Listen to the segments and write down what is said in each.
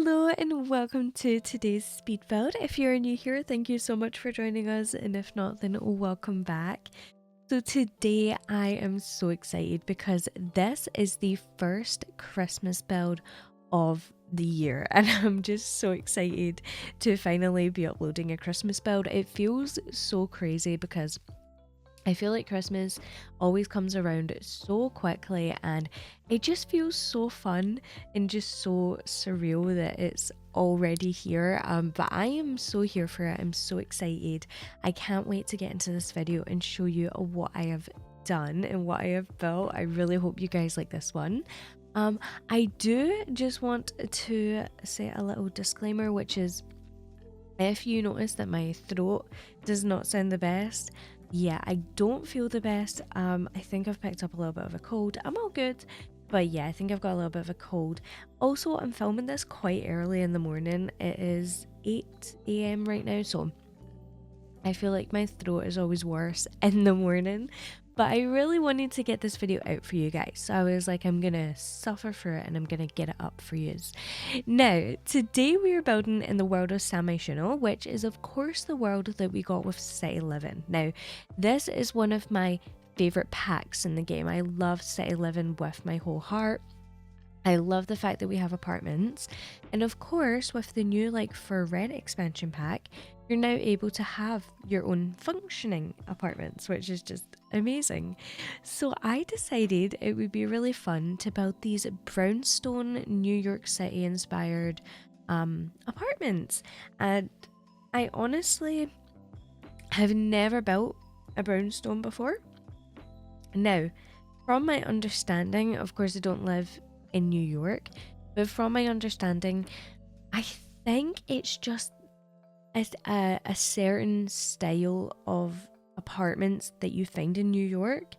Hello and welcome to today's Speedbuild. If you're new here, thank you so much for joining us, and if not, then welcome back. So today I am so excited because this is the first Christmas build of the year, and I'm just so excited to finally be uploading a Christmas build. It feels so crazy because I feel like Christmas always comes around so quickly, and it just feels so fun and just so surreal that it's already here. But I am so here for it. I'm so excited. I can't wait to get into this video and show you what I have done and what I have built. I really hope you guys like this one. I do just want to say a little disclaimer, which is if you notice that my throat does not sound the best, yeah, I don't feel the best. I think I've picked up a little bit of a cold. I'm all good, but yeah, I think I've got a little bit of a cold. Also, I'm filming this quite early in the morning. It is 8 a.m. right now, so I feel like my throat is always worse in the morning, but I really wanted to get this video out for you guys. So I was like, I'm gonna suffer for it and I'm gonna get it up for you. Now, today we are building in the world of Samaishuno, which is of course the world that we got with City Living. Now, this is one of my favorite packs in the game. I love City Living with my whole heart. I love the fact that we have apartments, and of course with the new for rent expansion pack, you're now able to have your own functioning apartments, which is just amazing. So I decided it would be really fun to build these brownstone New York City inspired apartments, and I honestly have never built a brownstone before. Now, from my understanding, of course I don't live in New York, but from my understanding, I think it's just a certain style of apartments that you find in New York.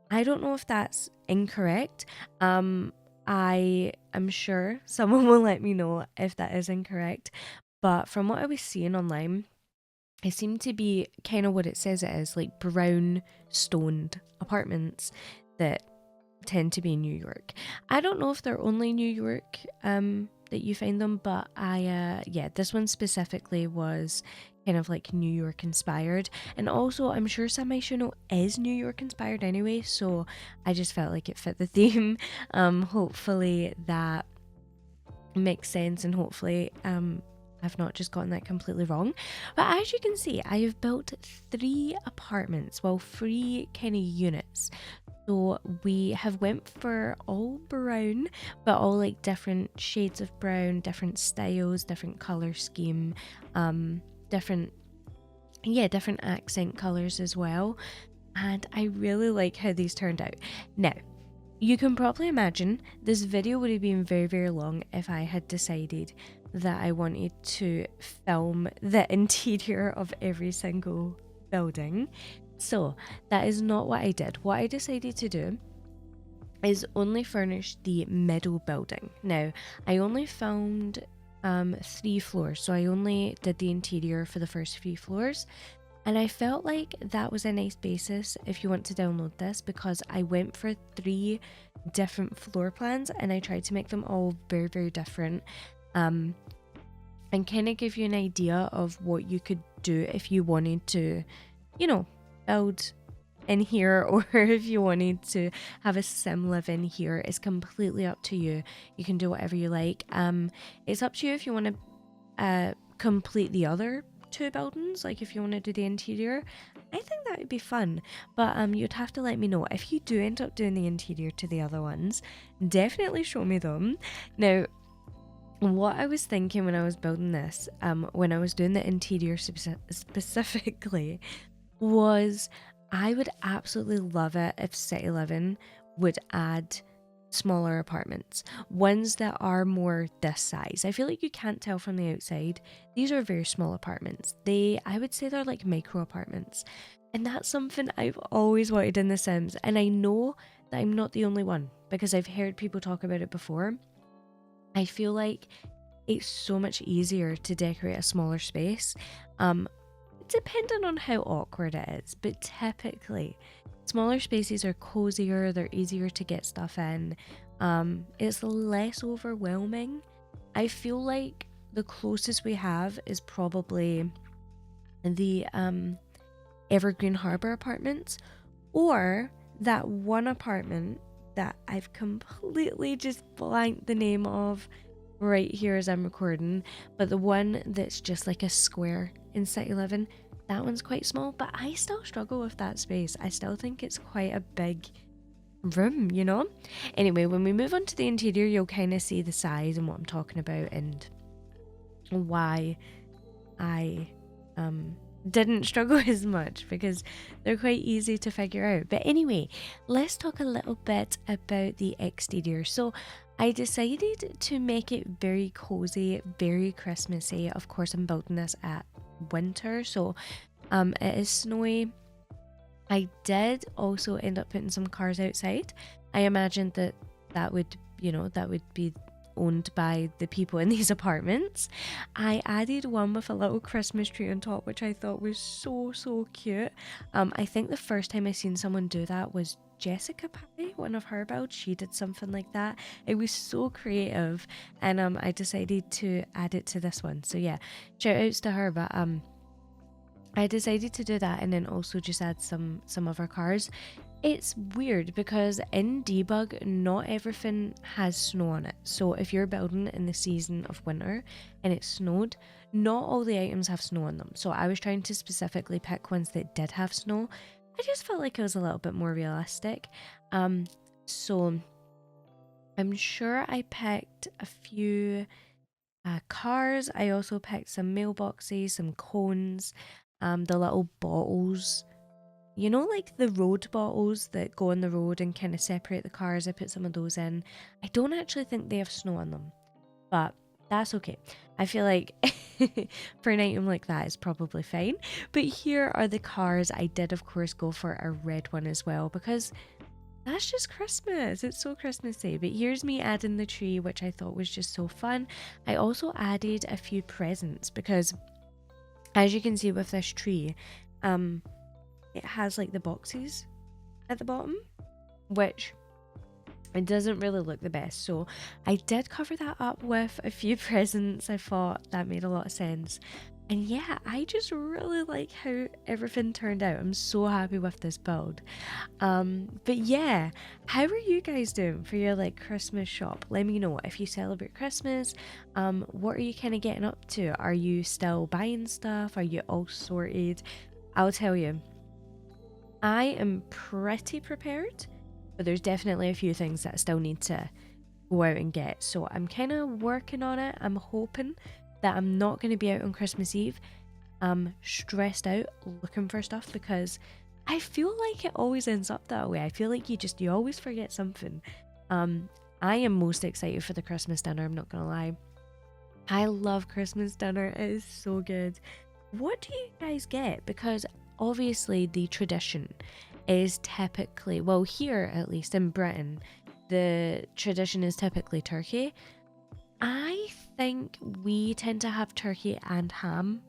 I don't know if that's incorrect. I am sure someone will let me know if that is incorrect, but from what I was seeing online, it seemed to be kind of what it says it is, like brown stoned apartments that tend to be in New York. I don't know if they're only New York that you find them, but yeah, this one specifically was kind of like New York inspired, and also I'm sure Samaishuno is New York inspired anyway, so I just felt like it fit the theme. Hopefully that makes sense, and hopefully I've not just gotten that completely wrong. But as you can see, I have built 3 apartments, well 3 kind of units. So we have went for all brown, but all like different shades of brown, different styles, different color scheme, different accent colors as well. And I really like how these turned out. Now, you can probably imagine this video would have been very, very long if I had decided that I wanted to film the interior of every single building. So that is not what I did. What I decided to do is only furnish the middle building. Now, I only found 3 floors, so I only did the interior for the first 3 floors. And I felt like that was a nice basis if you want to download this, because I went for 3 different floor plans and I tried to make them all very, very different. And kind of give you an idea of what you could do if you wanted to, build in here, or if you wanted to have a sim live in here. It's completely up to you. You can do whatever you like. It's up to you if you want to complete the other 2 buildings, like if you want to do the interior. I think that would be fun, but you'd have to let me know if you do end up doing the interior to the other ones. Definitely show me them. Now, what I was thinking when I was building this, when I was doing the interior specifically, was I would absolutely love it if City Living would add smaller apartments, ones that are more this size. I feel like you can't tell from the outside. These are very small apartments. I would say they're like micro apartments, and that's something I've always wanted in The Sims, and I know that I'm not the only one because I've heard people talk about it before. I feel like it's so much easier to decorate a smaller space, depending on how awkward it is, but typically smaller spaces are cozier, they're easier to get stuff in, it's less overwhelming I feel like the closest we have is probably the Evergreen Harbor apartments, or that one apartment that I've completely just blanked the name of right here as I'm recording, but the one that's just like a square in City 11, that one's quite small, but I still struggle with that space. I still think it's quite a big room, you know? Anyway, when we move on to the interior, you'll kind of see the size and what I'm talking about and why I didn't struggle as much, because they're quite easy to figure out. But anyway, let's talk a little bit about the exterior. So I decided to make it very cozy, very Christmassy. Of course, I'm building this at winter, so it is snowy. I did also end up putting some cars outside. I imagined that would, that would be owned by the people in these apartments. I added one with a little Christmas tree on top, which I thought was so cute. I think the first time I seen someone do that was Jessica Pie, one of her builds. She did something like that. It was so creative, and I decided to add it to this one. So yeah, shout outs to her. But I decided to do that, and then also just add some other cars. It's weird because in debug, not everything has snow on it. So if you're building in the season of winter and it snowed, not all the items have snow on them. So I was trying to specifically pick ones that did have snow. I just felt like it was a little bit more realistic. So I'm sure I picked a few cars. I also picked some mailboxes, some cones, the little bottles. You know, like the road bottles that go on the road and kind of separate the cars. I put some of those in. I don't actually think they have snow on them, but that's okay. I feel like for an item like that, it's probably fine. But here are the cars. I did, of course, go for a red one as well, because that's just Christmas. It's so Christmassy. But here's me adding the tree, which I thought was just so fun. I also added a few presents because, as you can see with this tree, it has like the boxes at the bottom, which it doesn't really look the best. So I did cover that up with a few presents. I thought that made a lot of sense. And yeah, I just really like how everything turned out. I'm so happy with this build. But yeah, how are you guys doing for your like Christmas shop? Let me know if you celebrate Christmas. What are you kind of getting up to? Are you still buying stuff? Are you all sorted? I'll tell you, I am pretty prepared, but there's definitely a few things that I still need to go out and get. So I'm kind of working on it. I'm hoping that I'm not going to be out on Christmas Eve stressed out looking for stuff, because I feel like it always ends up that way. I feel like you always forget something. I am most excited for the Christmas dinner, I'm not going to lie. I love Christmas dinner. It is so good. What do you guys get? Because obviously the tradition is typically, well, here at least in Britain, the tradition is typically turkey. I think we tend to have turkey and ham,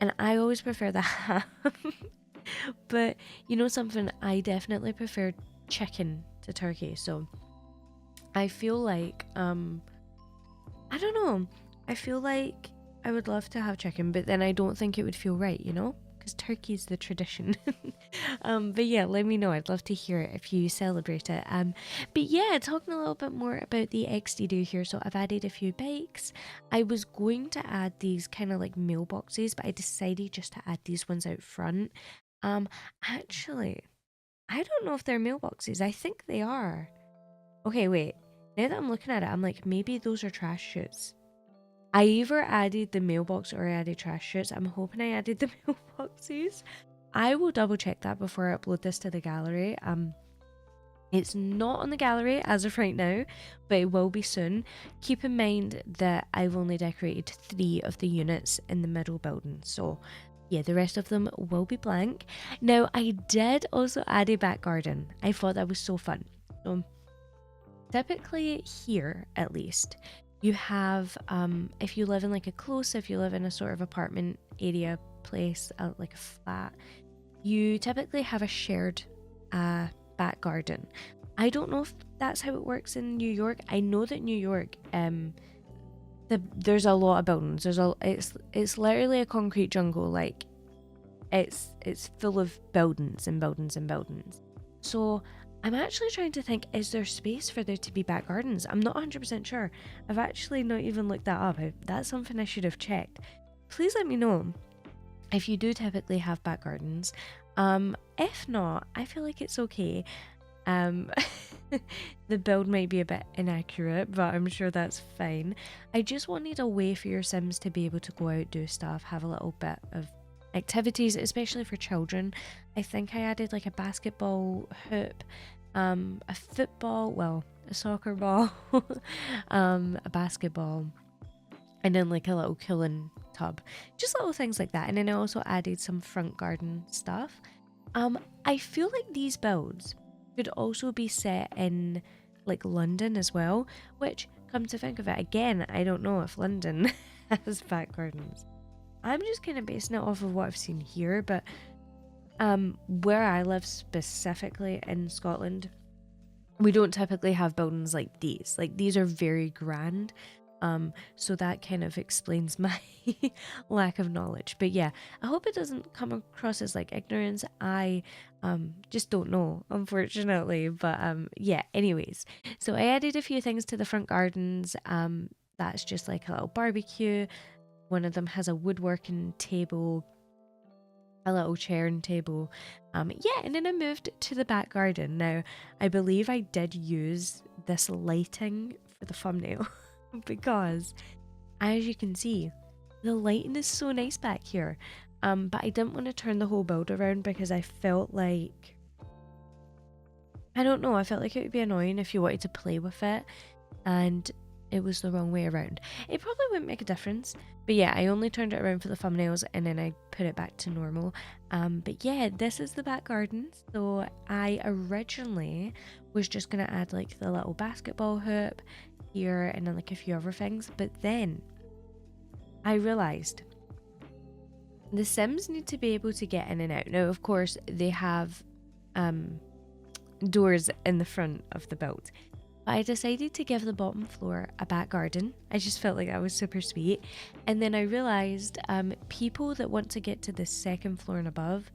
and I always prefer the ham. But you know something, I definitely prefer chicken to turkey. So I feel like I don't know, I feel like I would love to have chicken, but then I don't think it would feel right, you know, because turkey's the tradition. But yeah, let me know. I'd love to hear it if you celebrate it. But yeah, talking a little bit more about the exterior here. So I've added a few bikes. I was going to add these kind of like mailboxes, but I decided just to add these ones out front. Actually, I don't know if they're mailboxes. I think they are. Okay, wait. Now that I'm looking at it, I'm like, maybe those are trash chutes. I either added the mailbox or I added trash chutes. I'm hoping I added the mailboxes. I will double check that before I upload this to the gallery. It's not on the gallery as of right now, but it will be soon. Keep in mind that I've only decorated 3 of the units in the middle building, so yeah, the rest of them will be blank. Now, I did also add a back garden. I thought that was so fun. So typically here, at least, you have, if you live in like if you live in a sort of apartment area place, like a flat, you typically have a shared back garden. I don't know if that's how it works in New York. I know that New York, there's a lot of buildings. It's literally a concrete jungle. Like it's full of buildings and buildings and buildings. So I'm actually trying to think, is there space for there to be back gardens? I'm not 100% sure. I've actually not even looked that up. That's something I should have checked. Please let me know if you do typically have back gardens. If not, I feel like it's okay. The build might be a bit inaccurate, but I'm sure that's fine. I just wanted a way for your Sims to be able to go out, do stuff, have a little bit of activities, especially for children. I think I added like a basketball hoop, a football, well, a soccer ball, a basketball, and then like a little cooling tub, just little things like that. And then I also added some front garden stuff. I feel like these builds could also be set in like London as well, which, come to think of it, again, I don't know if London has back gardens. I'm just kind of basing it off of what I've seen here, but where I live specifically in Scotland, we don't typically have buildings like these. Like, these are very grand. So that kind of explains my lack of knowledge. But yeah, I hope it doesn't come across as like ignorance. I just don't know, unfortunately. But yeah, anyways. So I added a few things to the front gardens. That's just like a little barbecue. One of them has a woodworking table, a little chair and table. Yeah, and then I moved to the back garden. Now, I believe I did use this lighting for the thumbnail because, as you can see, the lighting is so nice back here. But I didn't want to turn the whole build around because I felt like, I don't know, I felt like it would be annoying if you wanted to play with it and it was the wrong way around. It probably wouldn't make a difference, but yeah, I only turned it around for the thumbnails and then I put it back to normal. But yeah, this is the back garden. So I originally was just gonna add like the little basketball hoop here and then like a few other things, but then I realized the Sims need to be able to get in and out. Now, of course, they have doors in the front of the build. I decided to give the bottom floor a back garden. I just felt like that was super sweet. And then I realized people that want to get to the second floor and above,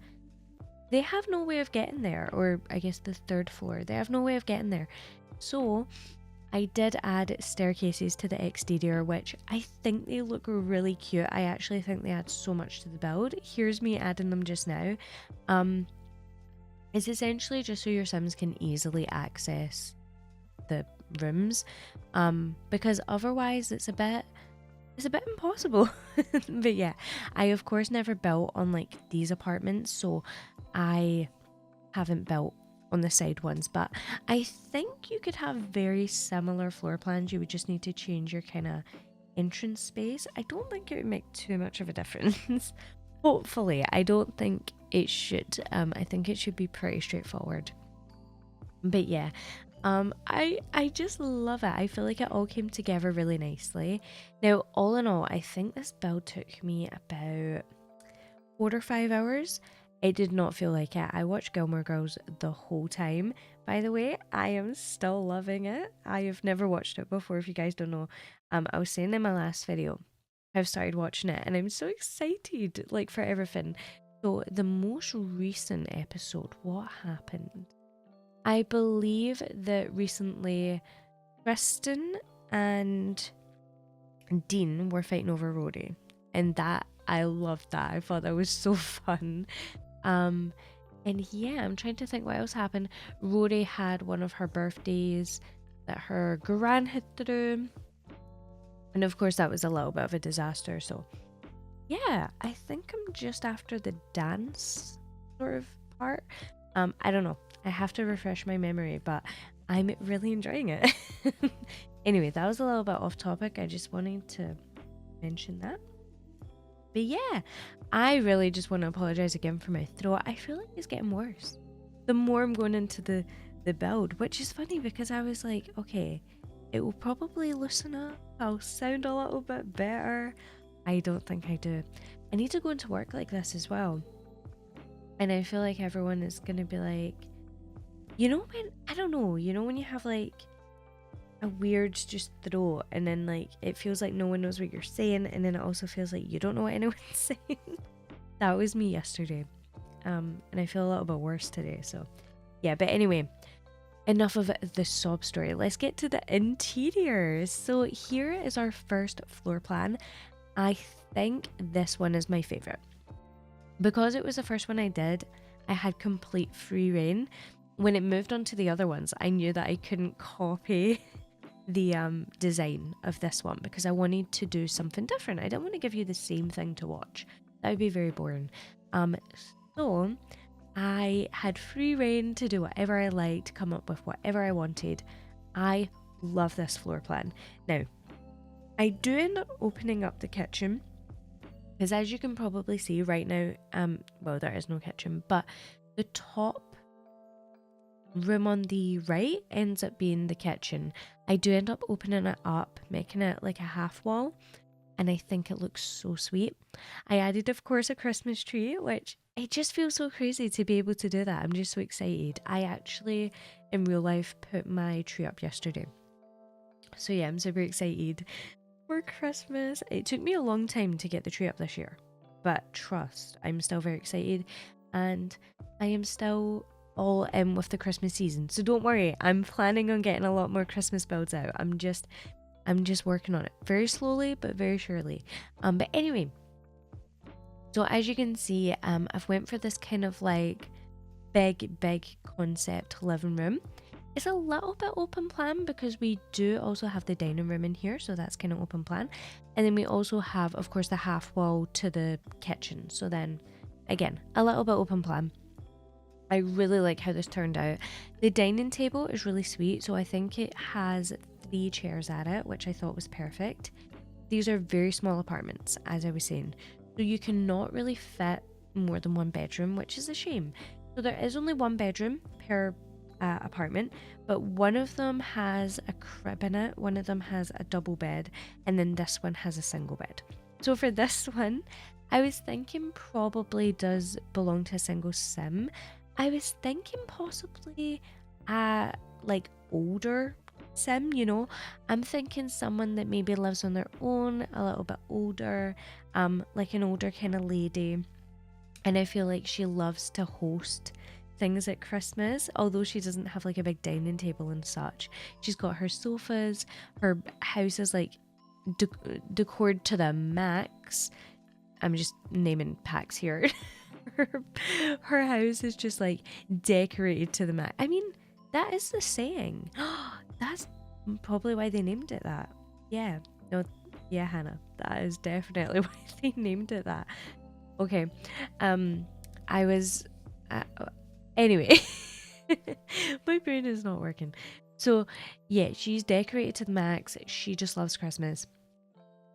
they have no way of getting there, or I guess the third floor, they have no way of getting there. So I did add staircases to the exterior, which I think they look really cute. I actually think they add so much to the build. Here's me adding them just now. It's essentially just so your Sims can easily access the rooms, because otherwise it's a bit impossible. But yeah, I of course never built on like these apartments, so I haven't built on the side ones, but I think you could have very similar floor plans. You would just need to change your kind of entrance space. I don't think it would make too much of a difference. Hopefully. I don't think it should. I think it should be pretty straightforward. But yeah, I just love it. I feel like it all came together really nicely. Now, all in all, I think this build took me about 4 or 5 hours. It did not feel like it. I watched Gilmore Girls the whole time. By the way, I am still loving it. I have never watched it before, if you guys don't know. I was saying in my last video, I've started watching it and I'm so excited, like, for everything. So the most recent episode, what happened? I believe that recently Kristen and Dean were fighting over Rory, and that, I loved that. I thought that was so fun. And yeah, I'm trying to think what else happened. Rory had one of her birthdays that her gran had through, and of course that was a little bit of a disaster. So yeah, I think I'm just after the dance sort of part. I don't know, I have to refresh my memory, but I'm really enjoying it. Anyway, that was a little bit off topic. I just wanted to mention that. But yeah, I really just want to apologize again for my throat. I feel like it's getting worse the more I'm going into the build, which is funny because I was like, okay, it will probably loosen up. I'll sound a little bit better. I don't think I do. I need to go into work like this as well. And I feel like everyone is going to be like, you know, when, I don't know, you know, when you have like a weird just throw, and then like it feels like no one knows what you're saying, and then it also feels like you don't know what anyone's saying. That was me yesterday. And I feel a little bit worse today, so yeah. But anyway, enough of the sob story. Let's get to the interiors. So here is our first floor plan. I think this one is my favorite. Because it was the first one I did, I had complete free reign. When it moved on to the other ones, I knew that I couldn't copy the design of this one because I wanted to do something different. I didn't want to give you the same thing to watch. That would be very boring. So I had free reign to do whatever I liked, come up with whatever I wanted. I love this floor plan. Now, I do end up opening up the kitchen because, as you can probably see right now, well, there is no kitchen, but the top room on the right ends up being the kitchen. I do end up opening it up, making it like a half wall, and I think it looks so sweet. I added, of course, a Christmas tree, which it just feels so crazy to be able to do that. I'm just so excited. I actually, in real life, put my tree up yesterday. So yeah, I'm super excited for Christmas. It took me a long time to get the tree up this year, but trust, I'm still very excited, and I am still all in with the Christmas season. So don't worry, I'm planning on getting a lot more Christmas builds out. I'm just working on it very slowly but very surely. But anyway, so as you can see, I've went for this kind of like big concept living room. It's a little bit open plan because we do also have the dining room in here, so that's kind of open plan. And then we also have, of course, the half wall to the kitchen. So then, again, a little bit open plan. I really like how this turned out. The dining table is really sweet, so I think it has 3 chairs at it, which I thought was perfect. These are very small apartments, as I was saying, so you cannot really fit more than 1 bedroom, which is a shame. So there is only 1 bedroom per apartment, but one of them has a crib in it, one of them has a double bed, and then this one has a single bed. So for this one, I was thinking probably does belong to a single sim. I was thinking possibly like older sim, you know. I'm thinking someone that maybe lives on their own, a little bit older, like an older kind of lady. And I feel like she loves to host things at Christmas, although she doesn't have like a big dining table and such. She's got her sofas, her house is like decored to the max. I'm just naming packs here. her house is just like decorated to the max. I mean, that is the saying. That's probably why they named it that. Yeah, no, yeah, Hannah, that is definitely why they named it that. Okay, I was anyway. My brain is not working. So yeah, she's decorated to the max. She just loves Christmas.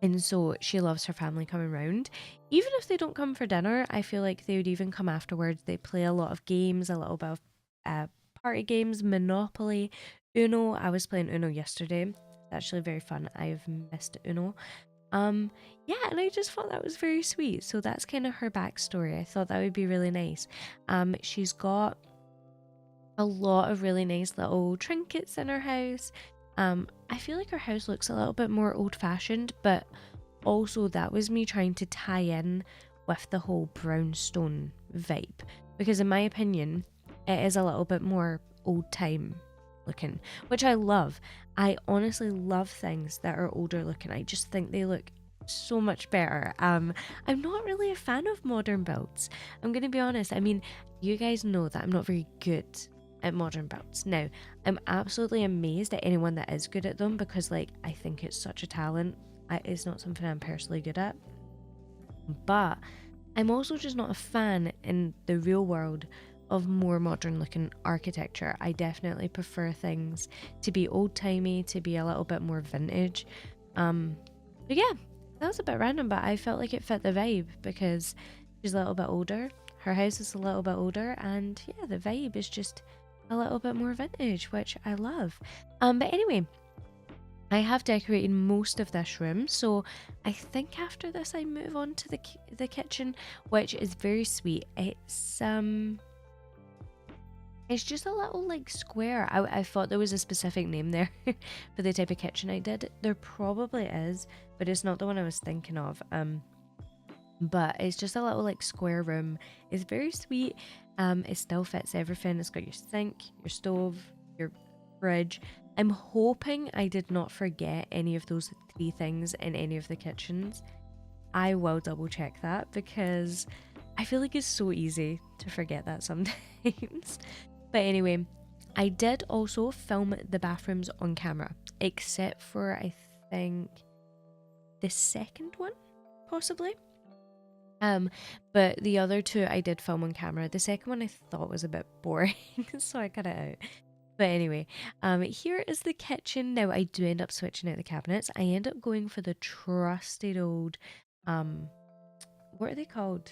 And so she loves her family coming round. Even if they don't come for dinner, I feel like they would even come afterwards. They play a lot of games, a little bit of party games, Monopoly, Uno. I was playing Uno yesterday. It's actually very fun. I've missed Uno. Yeah, and I just thought that was very sweet. So that's kind of her backstory. I thought that would be really nice. She's got a lot of really nice little trinkets in her house. I feel like her house looks a little bit more old-fashioned, but also that was me trying to tie in with the whole brownstone vibe, because in my opinion it is a little bit more old-time looking, which I love. I honestly love things that are older looking. I just think they look so much better. I'm not really a fan of modern builds. I'm gonna be honest. I mean, you guys know that I'm not very good at modern builds. Now, I'm absolutely amazed at anyone that is good at them, because like I think it's such a talent. It's not something I'm personally good at, but I'm also just not a fan in the real world of more modern looking architecture. I definitely prefer things to be old-timey, to be a little bit more vintage. But yeah, that was a bit random, but I felt like it fit the vibe because she's a little bit older, her house is a little bit older, and yeah, the vibe is just a little bit more vintage, which I love. But anyway, I have decorated most of this room, so I think after this I move on to the kitchen, which is very sweet. It's It's just a little like square. I thought there was a specific name there for the type of kitchen I did. There probably is, but it's not the one I was thinking of. But it's just a little like square room. It's very sweet. It still fits everything. It's got your sink, your stove, your fridge. I'm hoping I did not forget any of those three things in any of the kitchens. I will double check that because I feel like it's so easy to forget that sometimes. But anyway, I did also film the bathrooms on camera, except for I think the second one, possibly. But the other two I did film on camera. The second one I thought was a bit boring, so I cut it out. But anyway, here is the kitchen. Now I do end up switching out the cabinets. I end up going for the trusted old, what are they called?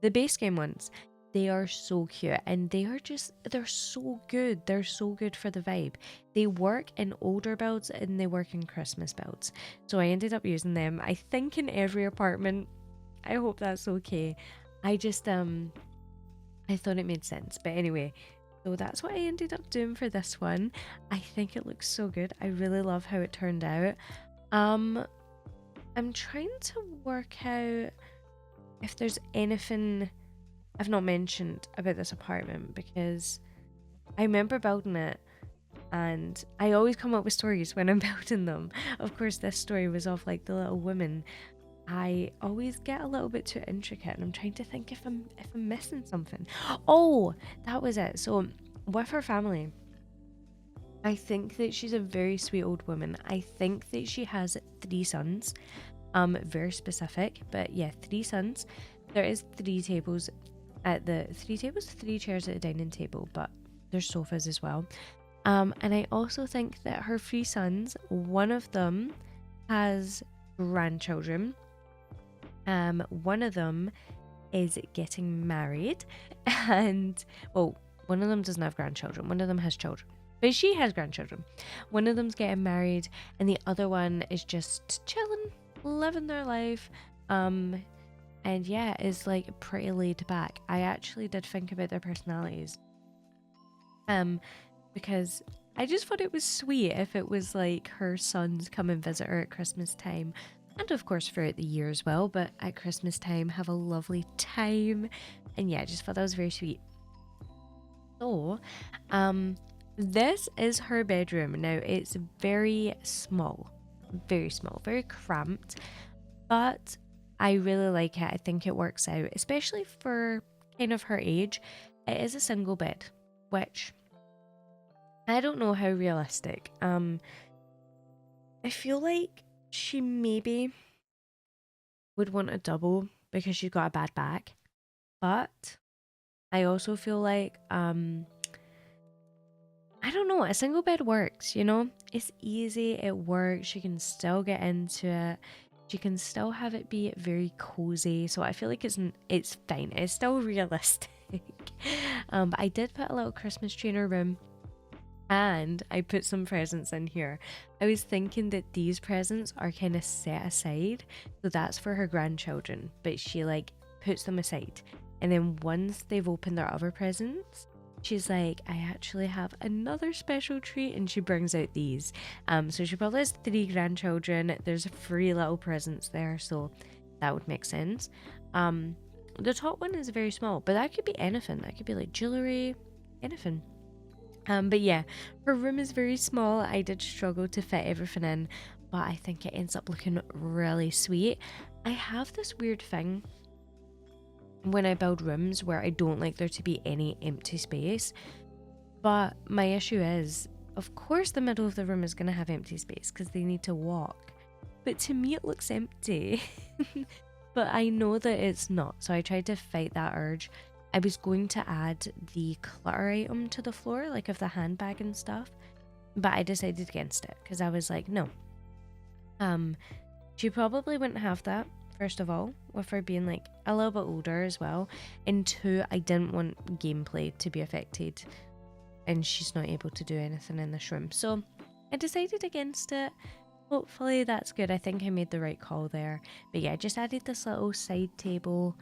The base game ones. They are so cute and they're so good. They're so good for the vibe. They work in older builds and they work in Christmas builds. So I ended up using them, I think, in every apartment. I hope that's okay. I just I thought it made sense. But anyway, so that's what I ended up doing for this one. I think it looks so good. I really love how it turned out. I'm trying to work out if there's anything I've not mentioned about this apartment, because I remember building it and I always come up with stories when I'm building them. Of course, this story was of like the little woman. I always get a little bit too intricate and I'm trying to think if I'm missing something. Oh, that was it. So with her family, I think that she's a very sweet old woman. I think that she has 3 sons. Very specific, but yeah, 3 sons. There is 3 tables at the 3 chairs at the dining table, but there's sofas as well. And I also think that her 3 sons, one of them has grandchildren. One of them is getting married, and well, one of them doesn't have grandchildren. One of them has children, but she has grandchildren. One of them's getting married, and the other one is just chilling, living their life. And yeah, is like pretty laid back. I actually did think about their personalities. Because I just thought it was sweet if it was like her sons come and visit her at Christmas time. And of course throughout the year as well, but at Christmas time have a lovely time. And yeah, I just thought that was very sweet. So, this is her bedroom. Now it's very small, very cramped, but I really like it. I think it works out, especially for kind of her age. It is a single bed, which I don't know how realistic. I feel like she maybe would want a double because she's got a bad back, but I also feel like I don't know, a single bed works, you know? It's easy, it works, she can still get into it. She can still have it be very cozy, so I feel like it's fine. It's still realistic. But I did put a little Christmas tree in her room, and I put some presents in here. I was thinking that these presents are kind of set aside, so that's for her grandchildren, but she like puts them aside, and then once they've opened their other presents, she's like, I actually have another special treat, and she brings out these. So she probably has 3 grandchildren. There's 3 little presents there, so that would make sense. The top one is very small, but that could be anything. That could be like jewelry, anything. But yeah, her room is very small. I did struggle to fit everything in, but I think it ends up looking really sweet. I have this weird thing when I build rooms where I don't like there to be any empty space, but my issue is, of course the middle of the room is going to have empty space because they need to walk, but to me it looks empty. But I know that it's not, so I tried to fight that urge. I was going to add the clutter item to the floor, like of the handbag and stuff, but I decided against it because I was like, no. She probably wouldn't have that, first of all, with her being like a little bit older as well, and 2, I didn't want gameplay to be affected and she's not able to do anything in this room, so I decided against it. Hopefully that's good. I think I made the right call there. But yeah, I just added this little side table,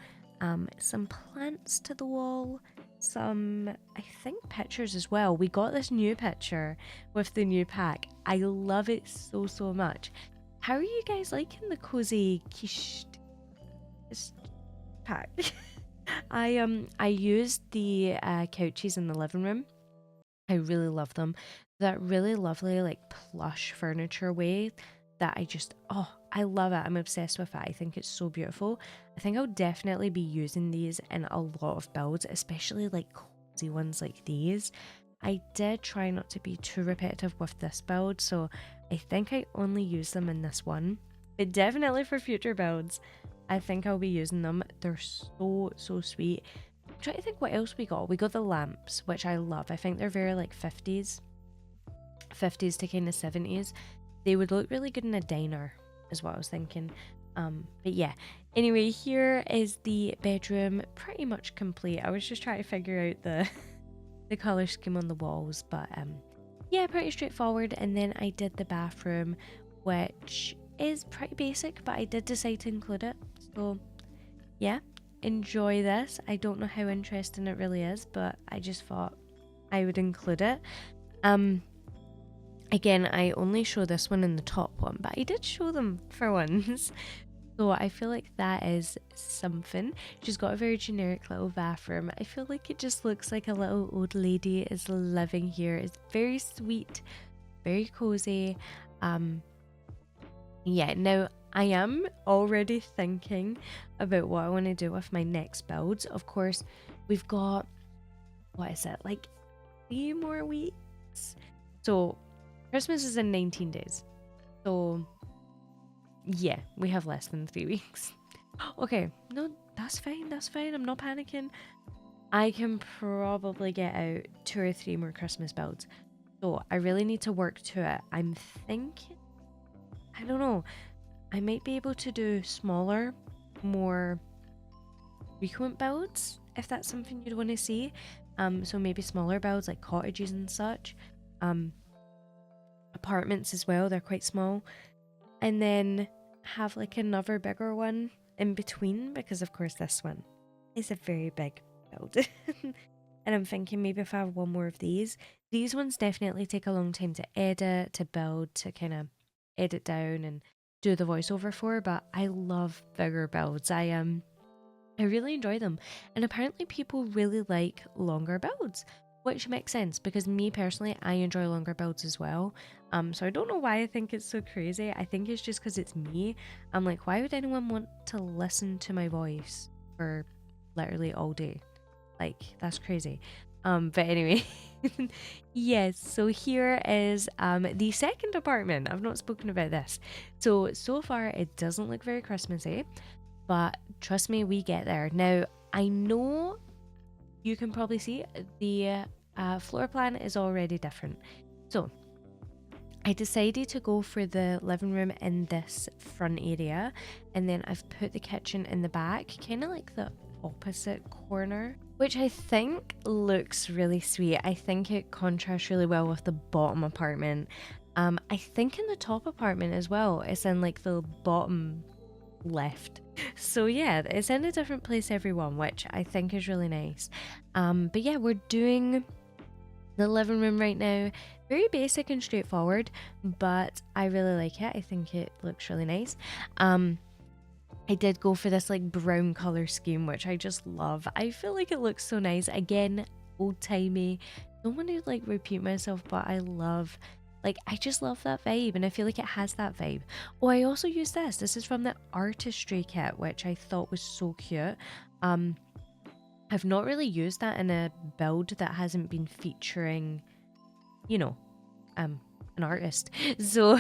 some plants to the wall, some, I think, pictures as well. We got this new picture with the new pack. I love it so, so much. How are you guys liking the cozy quiche pack? I used the couches in the living room. I really love them. That really lovely like plush furniture way that I love it. I'm obsessed with it. I think it's so beautiful. I think I'll definitely be using these in a lot of builds, especially like cozy ones like these. I did try not to be too repetitive with this build, so I think I only use them in this one. But definitely for future builds, I think I'll be using them. They're so, so sweet. I'm trying to think what else we got. We got the lamps, which I love. I think they're very like 50s to kind of 70s. They would look really good in a diner is what I was thinking. But yeah, anyway, here is the bedroom, pretty much complete. I was just trying to figure out the color scheme on the walls, but yeah, pretty straightforward. And then I did the bathroom, which is pretty basic, but I did decide to include it. So yeah, enjoy this. I don't know how interesting it really is, but I just thought I would include it. Again, I only show this one in the top one, but I did show them for once. So I feel like that is something. She's got a very generic little bathroom. I feel like it just looks like a little old lady is living here. It's very sweet, very cozy. Yeah, now I am already thinking about what I want to do with my next builds. Of course, we've got, what is it, like 3 more weeks? So Christmas is in 19 days. So yeah, we have less than 3 weeks. Okay, no, that's fine, that's fine. I'm not panicking. I can probably get out 2 or 3 more Christmas builds. So I really need to work to it. I'm thinking, I don't know, I might be able to do smaller, more frequent builds, if that's something you'd want to see. So maybe smaller builds like cottages and such. Apartments as well, they're quite small. And then have like another bigger one in between, because of course this one is a very big build. And I'm thinking maybe if I have one more of these ones definitely take a long time to edit, to build, to kind of edit down and do the voiceover for, but I love bigger builds. I really enjoy them, and apparently people really like longer builds, which makes sense because me personally, I enjoy longer builds as well. So I don't know why I think it's so crazy. I think it's just because it's me. I'm like, why would anyone want to listen to my voice for literally all day? Like, that's crazy. But anyway, yes, so here is the second apartment. I've not spoken about this. So far it doesn't look very Christmassy, but trust me, we get there. Now, I know you can probably see the floor plan is already different. So I decided to go for the living room in this front area, and then I've put the kitchen in the back, kind of like the opposite corner, which I think looks really sweet. I think it contrasts really well with the bottom apartment. I think in the top apartment as well, it's in like the bottom left. So yeah, it's in a different place everyone, which I think is really nice. But yeah, we're doing the living room right now. Very basic and straightforward, but I really like it. I think it looks really nice. I did go for this like brown color scheme, which I just love. I feel like it looks so nice. Again, old-timey. Don't want to like repeat myself, but I just love that vibe, and I feel like it has that vibe. Oh, I also used this. This is from the artistry kit, which I thought was so cute. I've not really used that in a build that hasn't been featuring, you know, an artist. So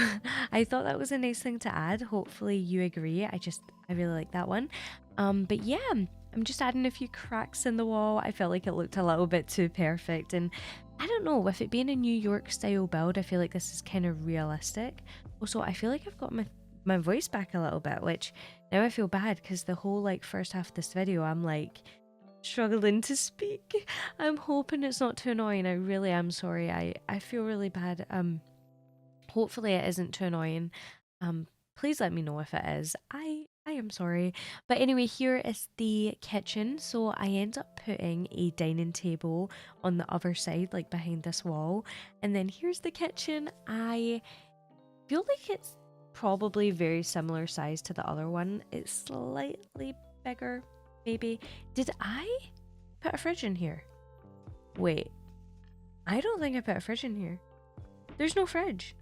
I thought that was a nice thing to add. Hopefully you agree. I really like that one. But yeah, I'm just adding a few cracks in the wall. I felt like it looked a little bit too perfect, and I don't know, with it being a New York style build, I feel like this is kind of realistic. Also, I feel like I've got my voice back a little bit, which now I feel bad because the whole like first half of this video, I'm like struggling to speak. I'm hoping it's not too annoying. I really am sorry. I feel really bad. Hopefully it isn't too annoying. Please let me know if it is. I I'm sorry. But anyway, here is the kitchen. So I end up putting a dining table on the other side, like behind this wall. And then here's the kitchen. I feel like it's probably very similar size to the other one. It's slightly bigger, maybe. Did I put a fridge in here? Wait, I don't think I put a fridge in here. There's no fridge.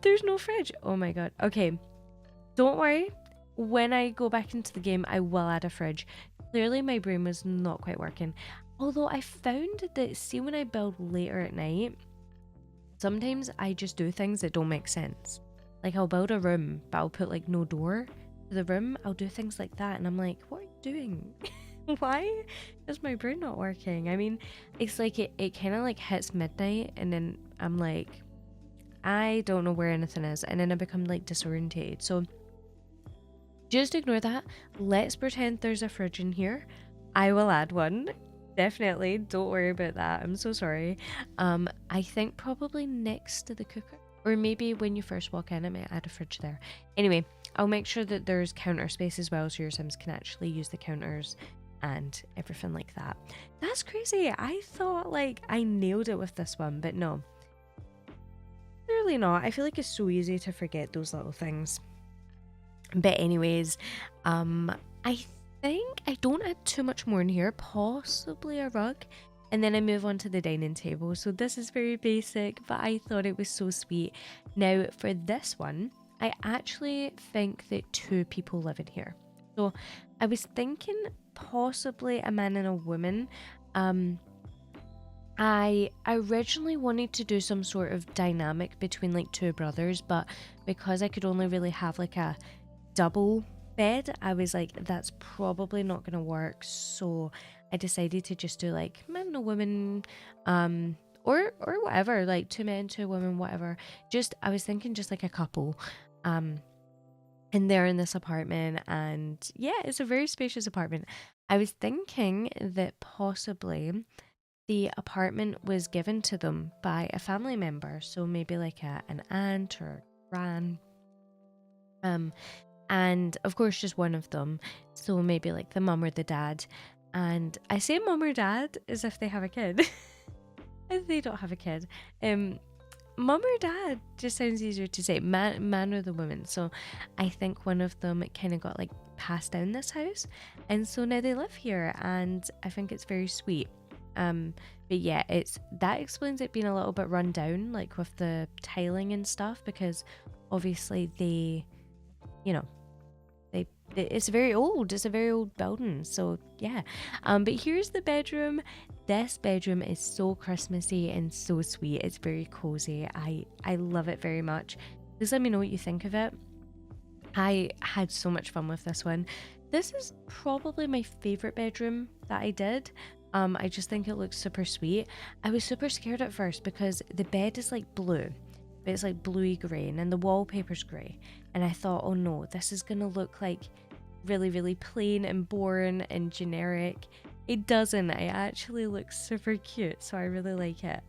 There's no fridge. Oh my god. Okay, don't worry. When I go back into the game, I will add a fridge. Clearly, my brain was not quite working. Although I found that, see, when I build later at night, sometimes I just do things that don't make sense. Like I'll build a room, but I'll put like no door to the room. I'll do things like that. And I'm like, what are you doing? Why is my brain not working? I mean, it's like it kind of like hits midnight and then I'm like, I don't know where anything is. And then I become like disorientated. So just ignore that. Let's pretend there's a fridge in here. I will add one. Definitely. Don't worry about that. I'm so sorry. I think probably next to the cooker. Or maybe when you first walk in, I might add a fridge there. Anyway, I'll make sure that there's counter space as well so your Sims can actually use the counters and everything like that. That's crazy. I thought like I nailed it with this one, but no. Clearly not. I feel like it's so easy to forget those little things. But anyways, I think I don't add too much more in here, possibly a rug, and then I move on to the dining table. So this is very basic, but I thought it was so sweet. Now for this one, I actually think that 2 people live in here. So I was thinking possibly a man and a woman. I originally wanted to do some sort of dynamic between like 2 brothers, but because I could only really have like a double bed, I was like, that's probably not gonna work. So I decided to just do like man and a woman, or whatever, like 2 men, 2 women, whatever. Just I was thinking just like a couple, and they're in this apartment, and yeah, it's a very spacious apartment. I was thinking that possibly the apartment was given to them by a family member, so maybe like an aunt or gran, and of course just one of them, so maybe like the mum or the dad. And I say mum or dad as if they have a kid. And they don't have a kid. Mum or dad just sounds easier to say, man or the woman. So I think one of them kind of got like passed down this house, and so now they live here, and I think it's very sweet. But yeah, that explains it being a little bit run down, like with the tiling and stuff, because obviously they, you know, it's very old. It's a very old building. So yeah. But here's the bedroom. This bedroom is so Christmassy and so sweet. It's very cozy. I love it very much. Please let me know what you think of it. I had so much fun with this one. This is probably my favorite bedroom that I did. I just think it looks super sweet. I was super scared at first because the bed is like blue, but it's like bluey grey, and then the wallpaper's grey. And I thought, oh no, this is gonna look like really, really plain and boring and generic. It doesn't. It actually looks super cute, so I really like it.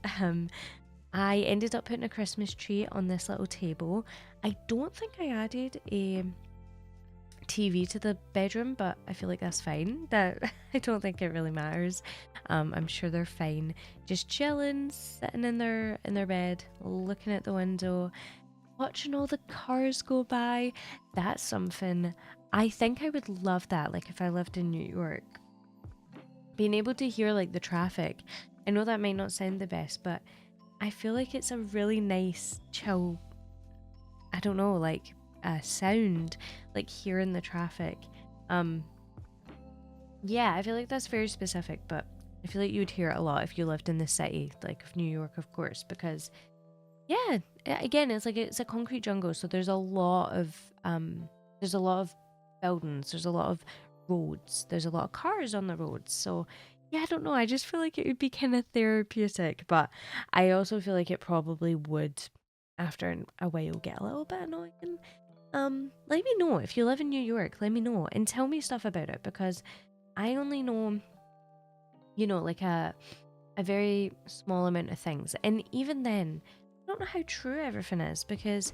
I ended up putting a Christmas tree on this little table. I don't think I added a TV to the bedroom, but I feel like that's fine. That I don't think it really matters. I'm sure they're fine, just chilling, sitting in their bed, looking at the window, watching all the cars go by. That's something I think I would love, that like if I lived in New York, being able to hear like the traffic. I know that might not sound the best, but I feel like it's a really nice chill, I don't know, like sound, like hearing the traffic. Yeah, I feel like that's very specific, but I feel like you would hear it a lot if you lived in the city, like of New York, of course, because yeah, again, it's like it's a concrete jungle, so there's a lot of buildings, there's a lot of roads, there's a lot of cars on the roads. So yeah, I don't know, I just feel like it would be kind of therapeutic, but I also feel like it probably would after a while get a little bit annoying. Let me know if you live in New York. Let me know and tell me stuff about it, because I only know, you know, like a very small amount of things, and even then I don't know how true everything is, because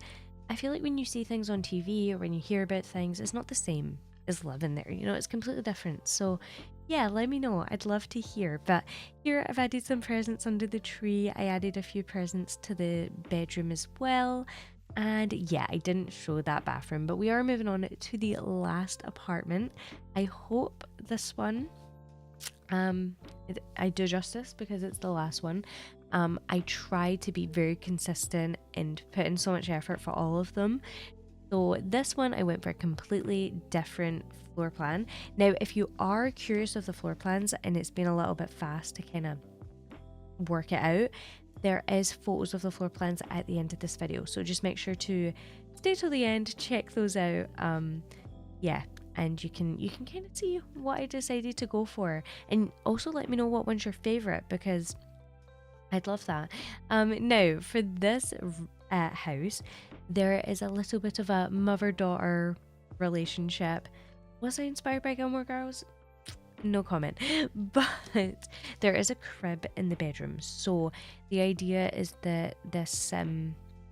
I feel like when you see things on TV or when you hear about things, it's not the same as living there. You know, it's completely different. So yeah, let me know. I'd love to hear. But here I've added some presents under the tree. I added a few presents to the bedroom as well. And yeah, I didn't show that bathroom, but we are moving on to the last apartment. I hope this one, I do justice because it's the last one. I try to be very consistent and put in so much effort for all of them. So this one, I went for a completely different floor plan. Now, if you are curious of the floor plans and it's been a little bit fast to kind of work it out, there is photos of the floor plans at the end of this video. So just make sure to stay till the end, check those out. Yeah, and you can kind of see what I decided to go for. And also let me know what one's your favorite, because I'd love that. Now, for this house, there is a little bit of a mother-daughter relationship. Was I inspired by Gilmore Girls? No comment. But there is a crib in the bedroom. So the idea is that this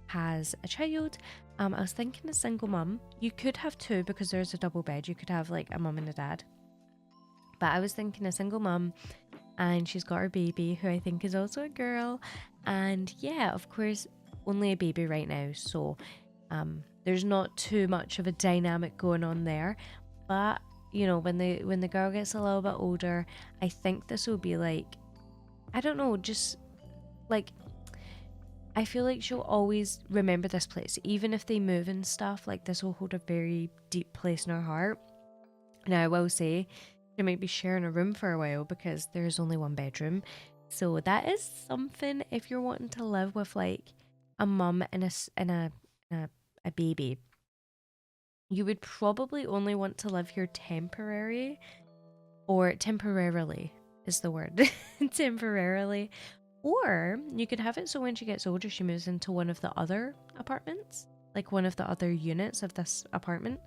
has a child. I was thinking a single mum. You could have two because there's a double bed. You could have like a mum and a dad. But I was thinking a single mum, and she's got her baby, who I think is also a girl. And yeah, of course, only a baby right now. So there's not too much of a dynamic going on there. But you know, when the girl gets a little bit older, I think this will be like, I don't know, just like, I feel like she'll always remember this place. Even if they move and stuff, like this will hold a very deep place in her heart. Now I will say, she might be sharing a room for a while because there's only one bedroom. So that is something if you're wanting to live with like a mum and a baby. You would probably only want to live here temporarily is the word. Temporarily. Or you could have it so when she gets older, she moves into one of the other apartments, like one of the other units of this apartment.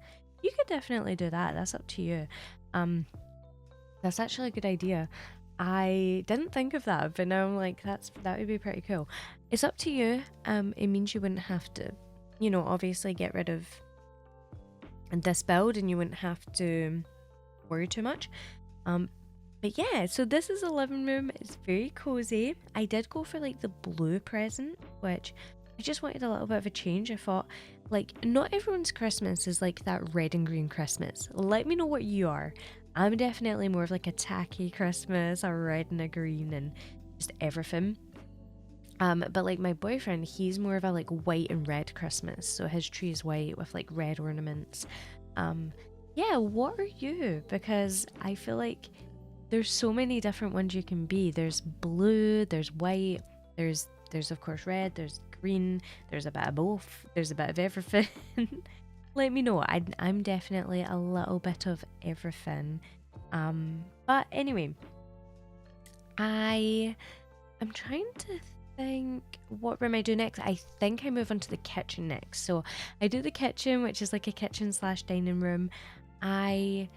You could definitely do that. That's up to you. That's actually a good idea. I didn't think of that, but now I'm like, that would be pretty cool. It's up to you. It means you wouldn't have to, you know, obviously get rid of this build, and you wouldn't have to worry too much. But yeah, so this is a living room. It's very cozy. I did go for like the blue present, which I just wanted a little bit of a change. I thought, like, not everyone's Christmas is like that red and green Christmas. Let me know what you are. I'm definitely more of like a tacky Christmas, a red and a green and just everything. But like my boyfriend, he's more of a like white and red Christmas. So his tree is white with like red ornaments. Yeah, what are you? Because I feel like there's so many different ones you can be. There's blue, there's white, there's of course red, there's green, there's a bit of both, there's a bit of everything. Let me know. I'm definitely a little bit of everything. But anyway, I'm trying to think, what room I do next. I think I move on to the kitchen next. So I do the kitchen, which is like a kitchen / dining room. I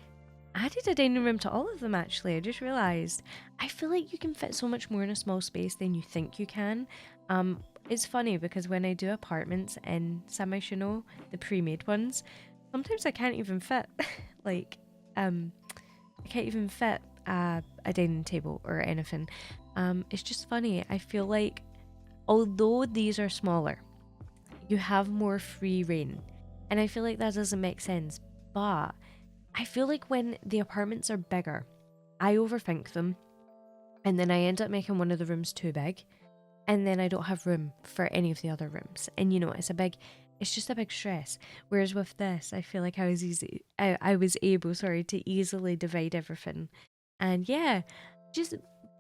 added a dining room to all of them actually. I just realized I feel like you can fit so much more in a small space than you think you can. It's funny because when I do apartments in Samashino, the pre-made ones, sometimes I can't even fit like I can't even fit a dining table or anything. It's just funny. I feel like although these are smaller, you have more free reign, and I feel like that doesn't make sense. But I feel like when the apartments are bigger, I overthink them, and then I end up making one of the rooms too big, and then I don't have room for any of the other rooms. And you know, it's just a big stress. Whereas with this, I feel like I was able to easily divide everything. And yeah, just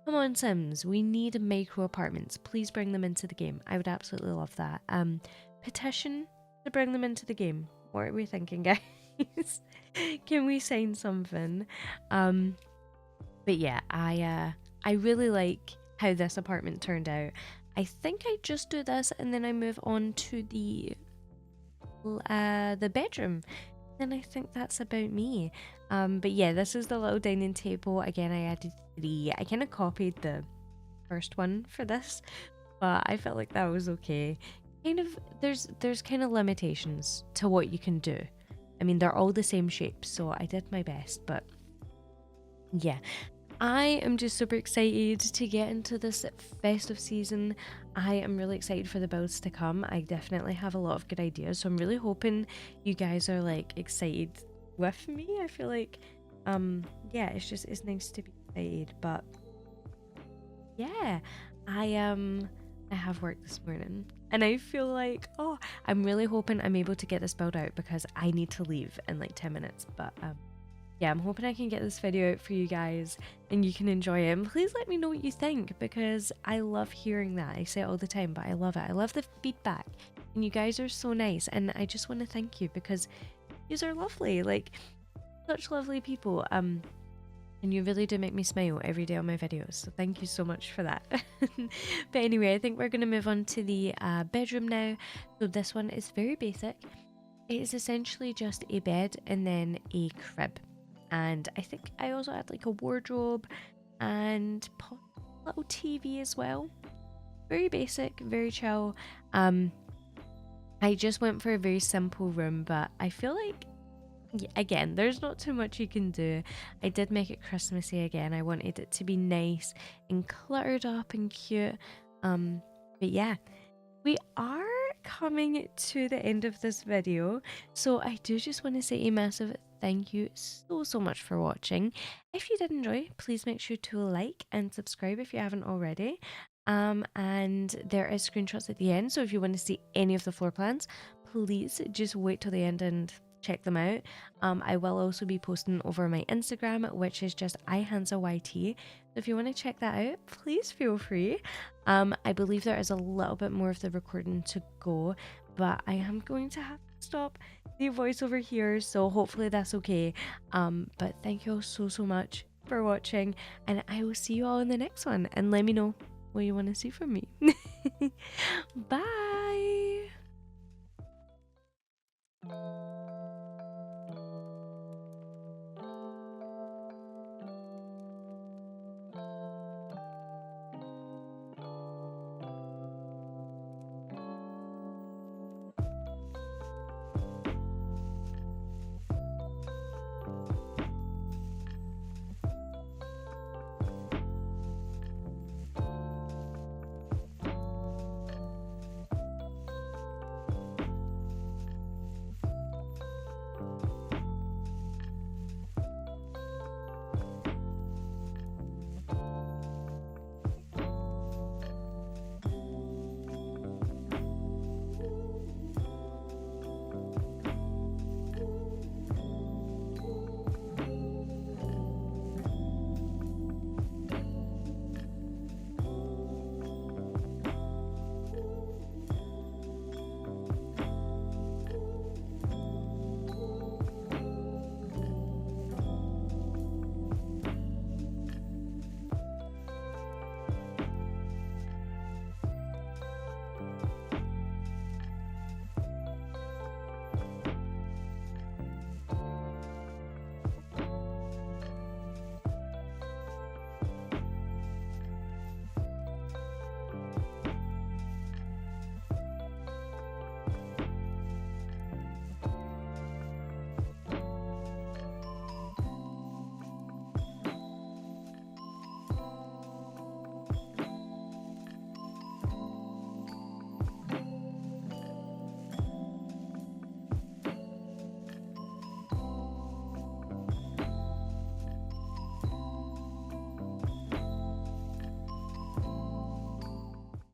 come on, Sims. We need micro apartments. Please bring them into the game. I would absolutely love that. Petition to bring them into the game. What are we thinking, guys? Can we sign something? But yeah, I really like how this apartment turned out. I think I just do this and then I move on to the bedroom. Then I think that's about me. But yeah, this is the little dining table. Again, I added 3. I kind of copied the first one for this, but I felt like that was okay. kind of there's kind of limitations to what you can do. I mean, they're all the same shape, so I did my best, but yeah. I am just super excited to get into this festive season. I am really excited for the builds to come. I definitely have a lot of good ideas, so I'm really hoping you guys are like excited with me. I feel like yeah, it's nice to be excited, but yeah, I have work this morning and I feel like, oh, I'm really hoping I'm able to get this build out because I need to leave in like 10 minutes, but yeah, I'm hoping I can get this video out for you guys and you can enjoy it. And please let me know what you think because I love hearing that. I say it all the time, but I love it. I love the feedback and you guys are so nice. And I just want to thank you because you are lovely, like such lovely people. And you really do make me smile every day on my videos. So thank you so much for that. But anyway, I think we're going to move on to the bedroom now. So this one is very basic. It is essentially just a bed and then a crib. And I think I also had like a wardrobe and a little TV as well. Very basic, very chill. I just went for a very simple room, but I feel like, again, there's not too much you can do. I did make it Christmassy again. I wanted it to be nice and cluttered up and cute. But yeah, we are coming to the end of this video, so I do just want to say a massive thank you so much for watching. If you did enjoy, please make sure to like and subscribe if you haven't already. And there is screenshots at the end, so if you want to see any of the floor plans, please just wait till the end and check them out. I will also be posting over my Instagram, which is just iHanza YT. So if you want to check that out, please feel free. I believe there is a little bit more of the recording to go, but I am going to have to stop the voiceover here, so hopefully that's okay. But thank you all so much for watching, and I will see you all in the next one, and let me know what you want to see from me. Bye!